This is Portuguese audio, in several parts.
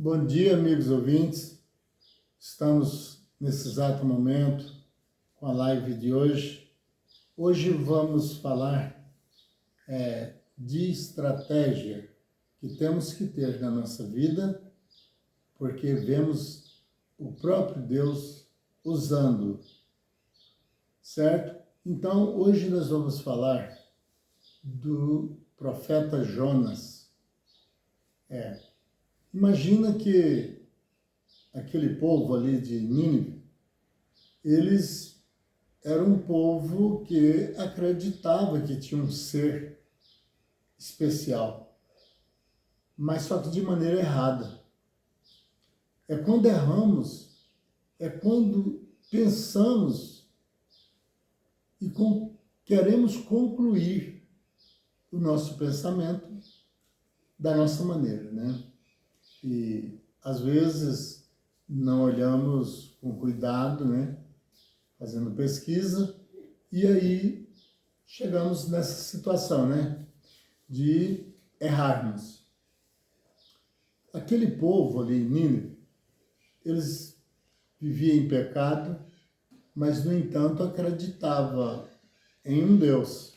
Bom dia, amigos ouvintes. Estamos nesse exato momento com a live de hoje. Hoje vamos falar de estratégia que temos que ter na nossa vida, porque vemos o próprio Deus usando, certo? Então, hoje nós vamos falar do profeta Jonas. Imagina que aquele povo ali de Nínive, eles eram um povo que acreditava que tinha um ser especial, mas só que de maneira errada. É quando erramos, é quando pensamos e queremos concluir o nosso pensamento da nossa maneira, né? E às vezes não olhamos com cuidado, né? Fazendo pesquisa, e aí chegamos nessa situação, né? De errarmos. Aquele povo ali em Nínive, eles viviam em pecado, mas no entanto acreditavam em um Deus.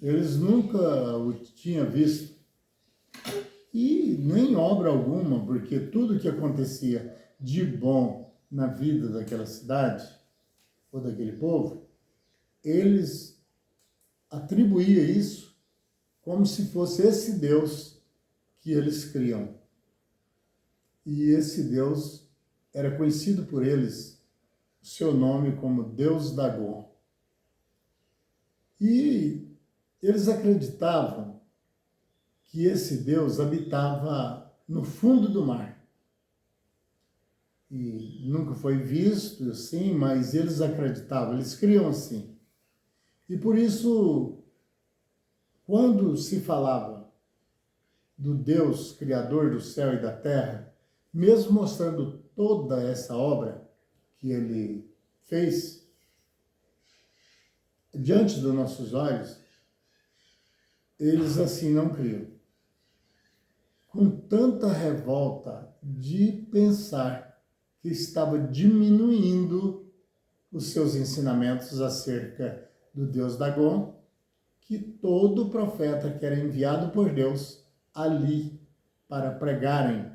Eles nunca o tinham visto, e nem obra alguma, porque tudo que acontecia de bom na vida daquela cidade ou daquele povo, eles atribuíam isso como se fosse esse Deus que eles criam. E esse Deus era conhecido por eles, o seu nome como Deus Dagon. E eles acreditavam que esse Deus habitava no fundo do mar. E nunca foi visto assim, mas eles acreditavam, eles criam assim. E por isso, quando se falava do Deus criador do céu e da terra, mesmo mostrando toda essa obra que ele fez diante dos nossos olhos, eles assim não criam. Com tanta revolta de pensar que estava diminuindo os seus ensinamentos acerca do Deus Dagon, que todo profeta que era enviado por Deus ali para pregarem,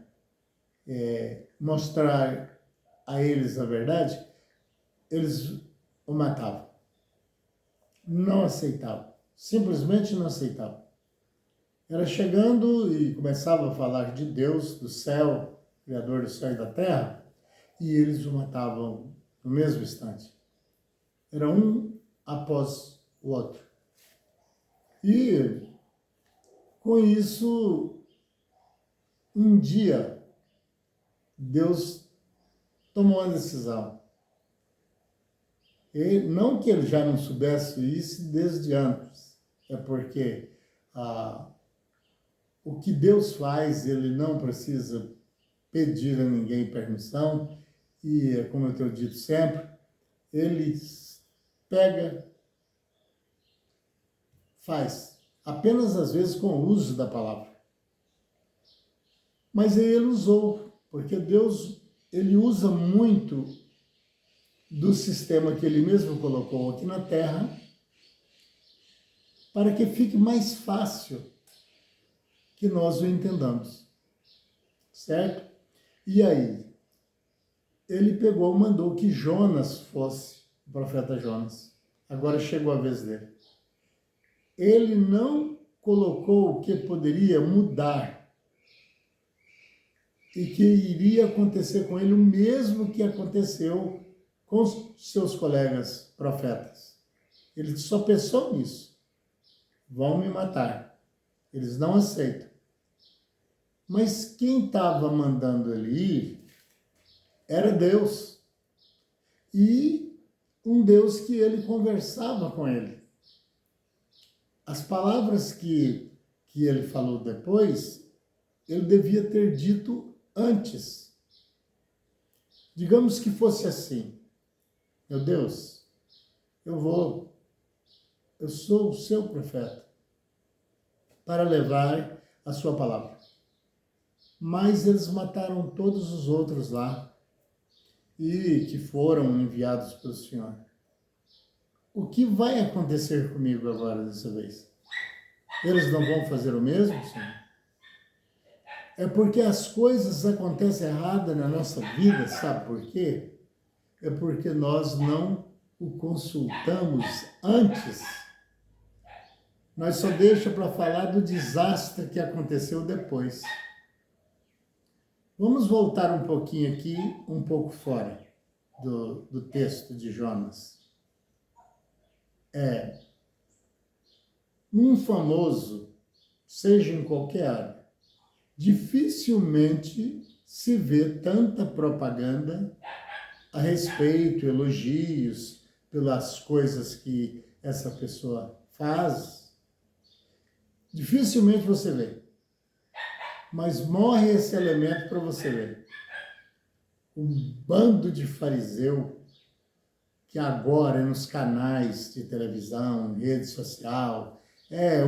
mostrar a eles a verdade, eles o matavam. Não aceitavam, simplesmente não aceitavam. Era chegando e começava a falar de Deus, do céu, Criador do céu e da terra, e eles o matavam no mesmo instante. Era um após o outro. E com isso, um dia, Deus tomou uma decisão. E não que ele já não soubesse isso desde antes, é porque o que Deus faz, ele não precisa pedir a ninguém permissão, e como eu tenho dito sempre, ele pega, faz, apenas às vezes com o uso da palavra. Mas aí ele usou, porque Deus, ele usa muito do sistema que ele mesmo colocou aqui na Terra, para que fique mais fácil que nós o entendamos, certo? E aí, ele pegou, mandou que Jonas fosse, o profeta Jonas. Agora chegou a vez dele. Ele não colocou o que poderia mudar e que iria acontecer com ele o mesmo que aconteceu com os seus colegas profetas. Ele só pensou nisso. Vão me matar. Eles não aceitam. Mas quem estava mandando ele ir era Deus. E um Deus que ele conversava com ele. As palavras que ele falou depois, ele devia ter dito antes. Digamos que fosse assim: meu Deus, eu sou o seu profeta para levar a sua palavra. mas eles mataram todos os outros lá e que foram enviados pelo Senhor. O que vai acontecer comigo agora dessa vez? Eles não vão fazer o mesmo, Senhor? É porque as coisas acontecem erradas na nossa vida, sabe por quê? É porque nós não o consultamos antes. Nós só deixa para falar do desastre que aconteceu depois. Vamos voltar um pouquinho aqui, um pouco fora do texto de Jonas. Um famoso, seja em qualquer área, dificilmente se vê tanta propaganda a respeito, elogios pelas coisas que essa pessoa faz. Dificilmente você vê. Mas morre esse elemento para você ver. Um bando de fariseu que agora nos canais de televisão, rede social,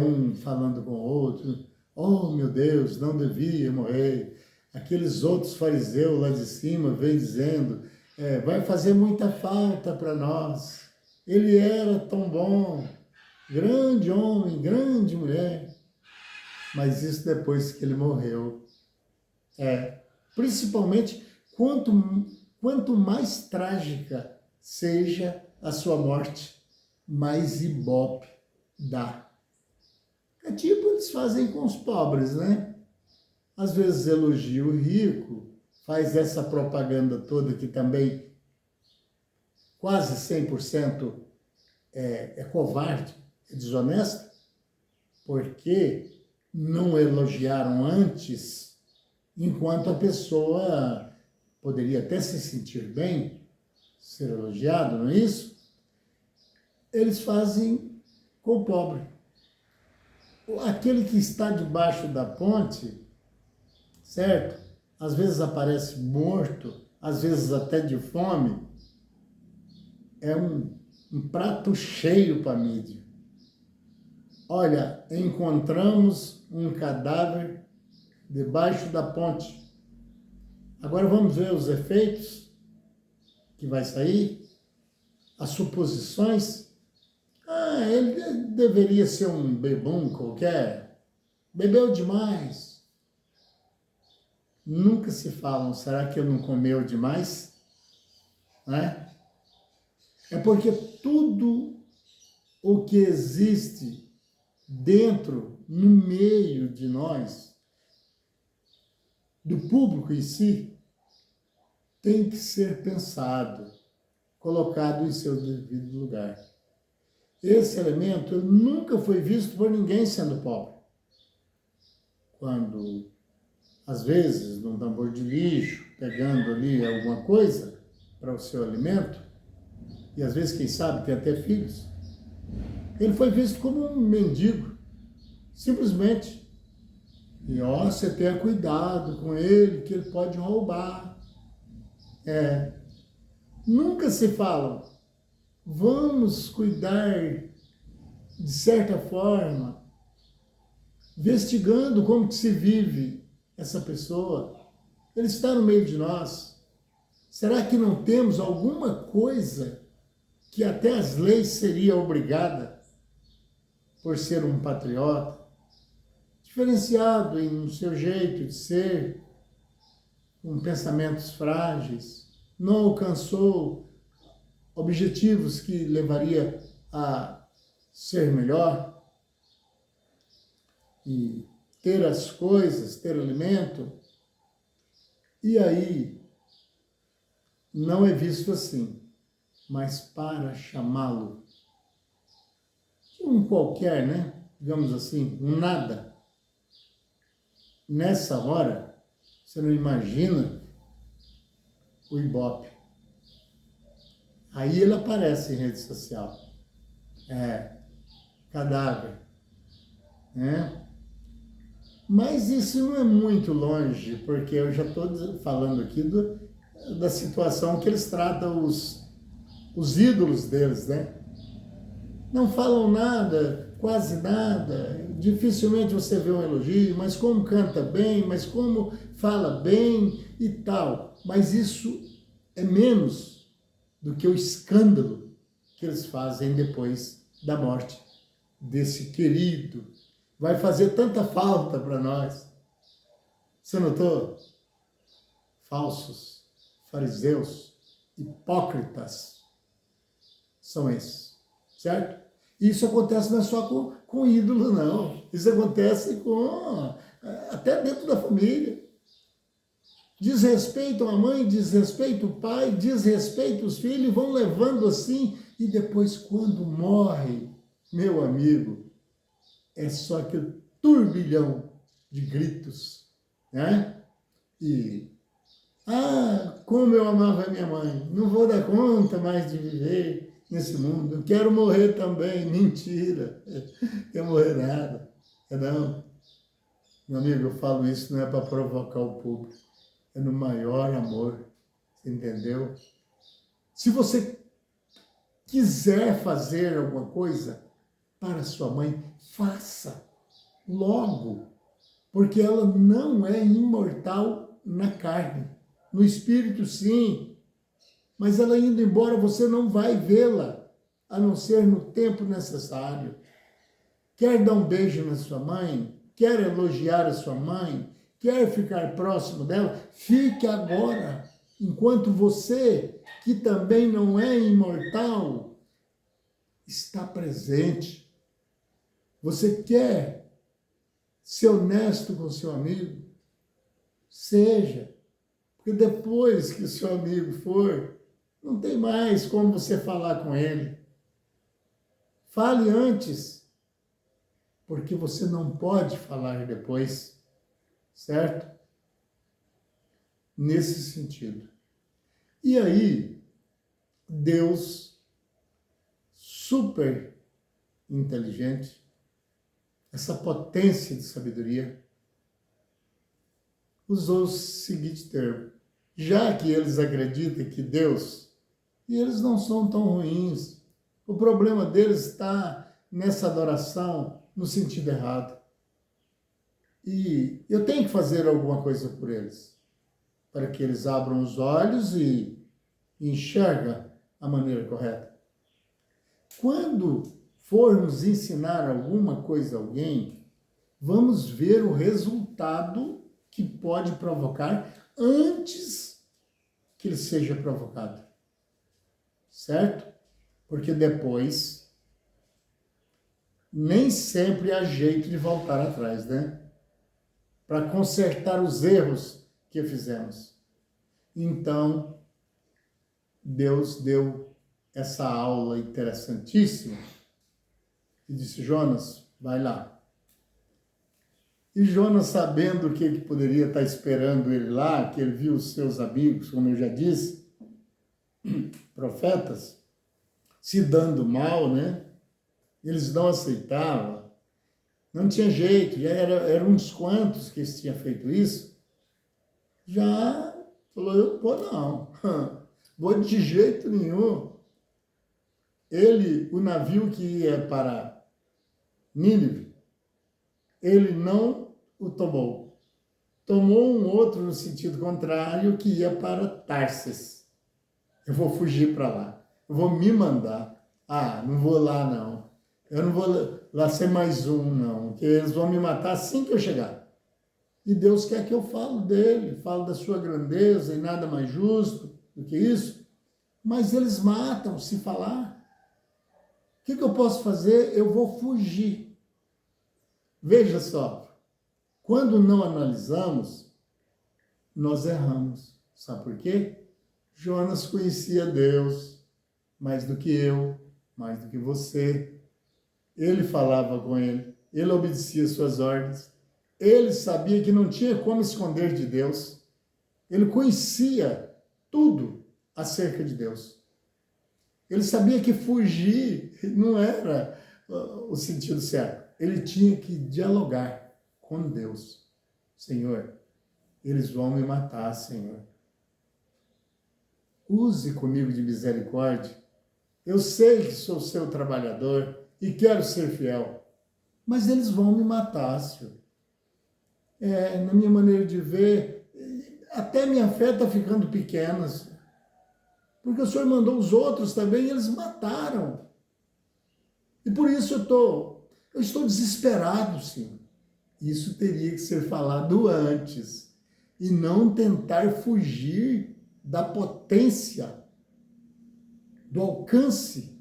um falando com o outro, oh meu Deus, não devia morrer. Aqueles outros fariseus lá de cima vêm dizendo, vai fazer muita falta para nós. Ele era tão bom, grande homem, grande mulher. Mas isso depois que ele morreu. Principalmente, quanto mais trágica seja a sua morte, mais ibope dá. É tipo eles fazem com os pobres, né? Às vezes elogia o rico, faz essa propaganda toda que também quase 100% é covarde, é desonesta, porque não elogiaram antes, enquanto a pessoa poderia até se sentir bem, ser elogiado, não é isso? Eles fazem com o pobre. Aquele que está debaixo da ponte, certo? Às vezes aparece morto, às vezes até de fome, é um prato cheio para a mídia. Olha, encontramos um cadáver debaixo da ponte. Agora vamos ver os efeitos que vai sair, as suposições. Ele deveria ser um bebum qualquer, bebeu demais. Nunca se falam, será que ele não comeu demais? Né? É porque tudo o que existe dentro, no meio de nós, do público em si, tem que ser pensado, colocado em seu devido lugar. Esse elemento nunca foi visto por ninguém sendo pobre. Quando, às vezes, num tambor de lixo, pegando ali alguma coisa para o seu alimento, e às vezes, quem sabe, tem até filhos, ele foi visto como um mendigo, simplesmente. E você tenha cuidado com ele, que ele pode roubar. Nunca se fala, vamos cuidar, de certa forma, investigando como que se vive essa pessoa. Ele está no meio de nós. Será que não temos alguma coisa que até as leis seria obrigada por ser um patriota, diferenciado em seu jeito de ser, com pensamentos frágeis, não alcançou objetivos que levaria a ser melhor e ter as coisas, ter alimento, e aí não é visto assim, mas para chamá-lo de um qualquer, né? Digamos assim, um nada. Nessa hora, você não imagina o ibope. Aí ele aparece em rede social. Cadáver. Né? Mas isso não é muito longe, porque eu já estou falando aqui da situação que eles tratam os ídolos deles, né? Não falam nada, quase nada, dificilmente você vê um elogio, mas como canta bem, mas como fala bem e tal. Mas isso é menos do que o escândalo que eles fazem depois da morte desse querido. Vai fazer tanta falta para nós. Você notou? Falsos, fariseus, hipócritas são esses, certo? Isso acontece não é só com ídolo, não. Isso acontece até dentro da família. Desrespeitam a mãe, desrespeitam o pai, desrespeitam os filhos, vão levando assim, e depois, quando morre, meu amigo, é só aquele turbilhão de gritos, né? E, como eu amava a minha mãe, não vou dar conta mais de viver nesse mundo, eu quero morrer também. Mentira, não quero morrer nada, não. Meu amigo, eu falo isso não é para provocar o público, é no maior amor, entendeu? Se você quiser fazer alguma coisa para sua mãe, faça logo, porque ela não é imortal na carne. No espírito, sim, mas ela indo embora, você não vai vê-la, a não ser no tempo necessário. Quer dar um beijo na sua mãe? Quer elogiar a sua mãe? Quer ficar próximo dela? Fique agora, enquanto você, que também não é imortal, está presente. Você quer ser honesto com seu amigo? Seja. Porque depois que o seu amigo for, não tem mais como você falar com ele. Fale antes, porque você não pode falar depois, certo? Nesse sentido. E aí, Deus, super inteligente, essa potência de sabedoria, usou o seguinte termo: já que eles acreditam que Deus, e eles não são tão ruins, o problema deles está nessa adoração no sentido errado. E eu tenho que fazer alguma coisa por eles, para que eles abram os olhos e enxerguem a maneira correta. Quando formos ensinar alguma coisa a alguém, vamos ver o resultado que pode provocar antes que ele seja provocado. Certo? Porque depois nem sempre há jeito de voltar atrás, né? Para consertar os erros que fizemos. Então, Deus deu essa aula interessantíssima e disse: Jonas, vai lá. E Jonas, sabendo o que poderia estar esperando ele lá, que ele viu os seus amigos, como eu já disse, profetas, se dando mal, né? Eles não aceitavam, não tinha jeito, já eram uns quantos que tinham feito isso, já falou: eu vou não, vou de jeito nenhum. O navio que ia para Nínive, ele não o tomou. Tomou um outro no sentido contrário, que ia para Tarsis. Eu vou fugir para lá. Eu vou me mandar. Não vou lá, não. Eu não vou lá ser mais um, não. Porque eles vão me matar assim que eu chegar. E Deus quer que eu fale dele, falo da sua grandeza, e nada mais justo do que isso. Mas eles matam se falar. O que eu posso fazer? Eu vou fugir. Veja só. Quando não analisamos, nós erramos. Sabe por quê? Jonas conhecia Deus mais do que eu, mais do que você. Ele falava com ele, ele obedecia suas ordens. Ele sabia que não tinha como esconder de Deus. Ele conhecia tudo acerca de Deus. Ele sabia que fugir não era o sentido certo. Ele tinha que dialogar com Deus. Senhor, eles vão me matar, Senhor. Use comigo de misericórdia. Eu sei que sou seu trabalhador e quero ser fiel. Mas eles vão me matar, senhor. Na minha maneira de ver, até minha fé está ficando pequena, senhor. Porque o senhor mandou os outros também e eles mataram. E por isso eu estou desesperado, senhor. Isso teria que ser falado antes e não tentar fugir da potência, do alcance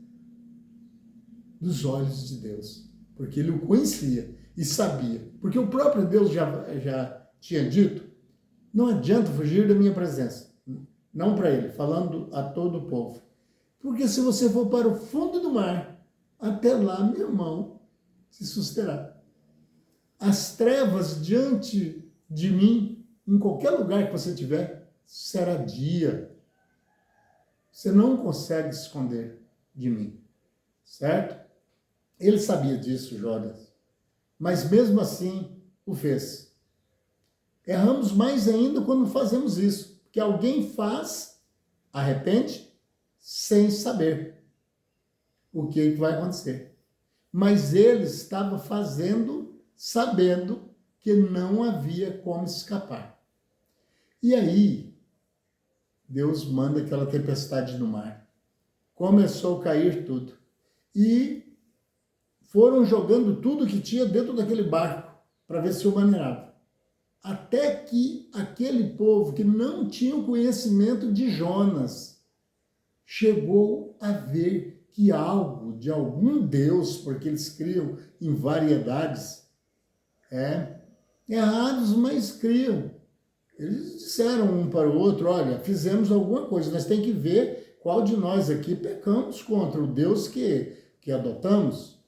dos olhos de Deus. Porque ele o conhecia e sabia. Porque o próprio Deus já tinha dito, não adianta fugir da minha presença. Não para ele, falando a todo o povo. Porque se você for para o fundo do mar, até lá minha mão se susterá. As trevas diante de mim, em qualquer lugar que você estiver, será dia. Você não consegue esconder de mim, certo? Ele sabia disso, Jonas, mas mesmo assim o fez. Erramos mais ainda quando fazemos isso, porque alguém faz, arrepende, sem saber o que vai acontecer. Mas ele estava fazendo sabendo que não havia como escapar. E aí, Deus manda aquela tempestade no mar. Começou a cair tudo. E foram jogando tudo que tinha dentro daquele barco para ver se o maneirava. Até que aquele povo que não tinha o conhecimento de Jonas chegou a ver que algo de algum Deus, porque eles criam em variedades, errados, mas criam. Eles disseram um para o outro, olha, fizemos alguma coisa, nós temos que ver qual de nós aqui pecamos contra o Deus que adotamos.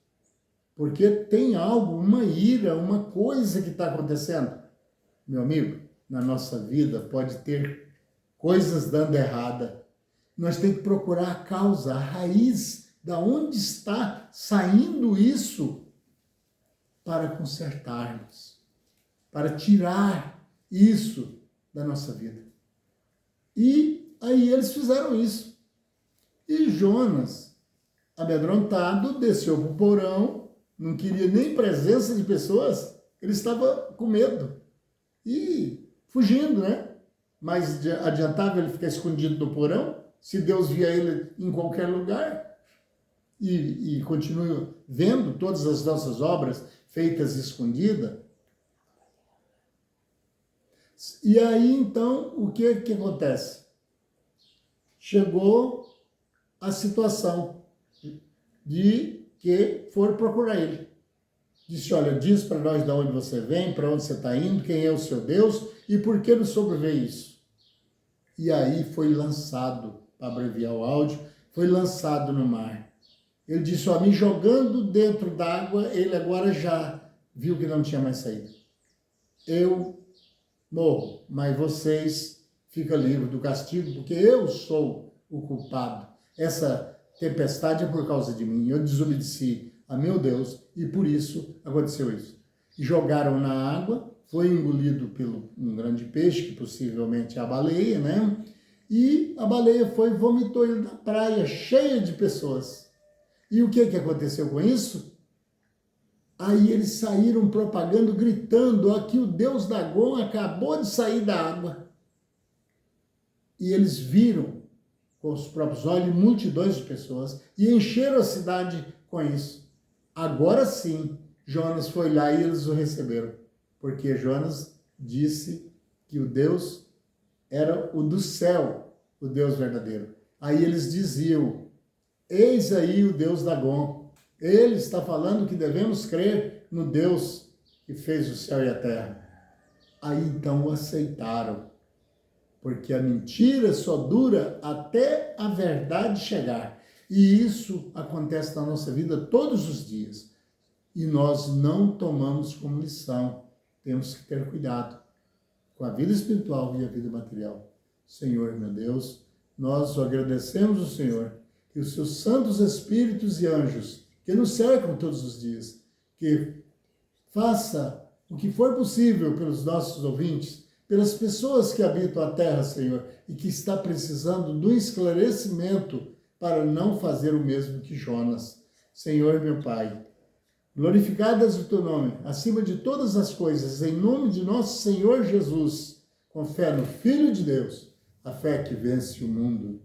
Porque tem algo, uma ira, uma coisa que está acontecendo. Meu amigo, na nossa vida pode ter coisas dando errada. Nós temos que procurar a causa, a raiz, da onde está saindo isso, para consertarmos, para tirar isso da nossa vida. E aí eles fizeram isso. E Jonas, amedrontado, desceu para o porão, não queria nem presença de pessoas, ele estava com medo e fugindo, né? Mas adiantava ele ficar escondido no porão, se Deus via ele em qualquer lugar, e continua vendo todas as nossas obras feitas escondidas. E aí, então, o que acontece? Chegou a situação de que foram procurar ele. Disse, olha, diz para nós de onde você vem, para onde você está indo, quem é o seu Deus e por que nos sobreveio isso. E aí foi lançado, para abreviar o áudio, foi lançado no mar. Ele disse, ó, me jogando dentro d'água, ele agora já viu que não tinha mais saída. Eu morro, mas vocês ficam livres do castigo, porque eu sou o culpado. Essa tempestade é por causa de mim. Eu desobedeci a meu Deus e por isso aconteceu isso. E jogaram na água, foi engolido por um grande peixe, que possivelmente é a baleia, né? E a baleia foi e vomitou ele na praia, cheia de pessoas. E o que aconteceu com isso? Aí eles saíram propagando, gritando, aqui o Deus Dagon acabou de sair da água. E eles viram com os próprios olhos multidões de pessoas e encheram a cidade com isso. Agora sim, Jonas foi lá e eles o receberam. Porque Jonas disse que o Deus era o do céu, o Deus verdadeiro. Aí eles diziam, eis aí o Deus Dagon. Ele está falando que devemos crer no Deus que fez o céu e a terra. Aí então o aceitaram, porque a mentira só dura até a verdade chegar. E isso acontece na nossa vida todos os dias. E nós não tomamos como lição. Temos que ter cuidado com a vida espiritual e a vida material. Senhor, meu Deus, nós agradecemos ao Senhor que os seus santos espíritos e anjos que nos cercam todos os dias, que faça o que for possível pelos nossos ouvintes, pelas pessoas que habitam a terra, Senhor, e que está precisando do esclarecimento para não fazer o mesmo que Jonas. Senhor, meu Pai, glorificadas o teu nome, acima de todas as coisas, em nome de nosso Senhor Jesus, com fé no Filho de Deus, a fé que vence o mundo.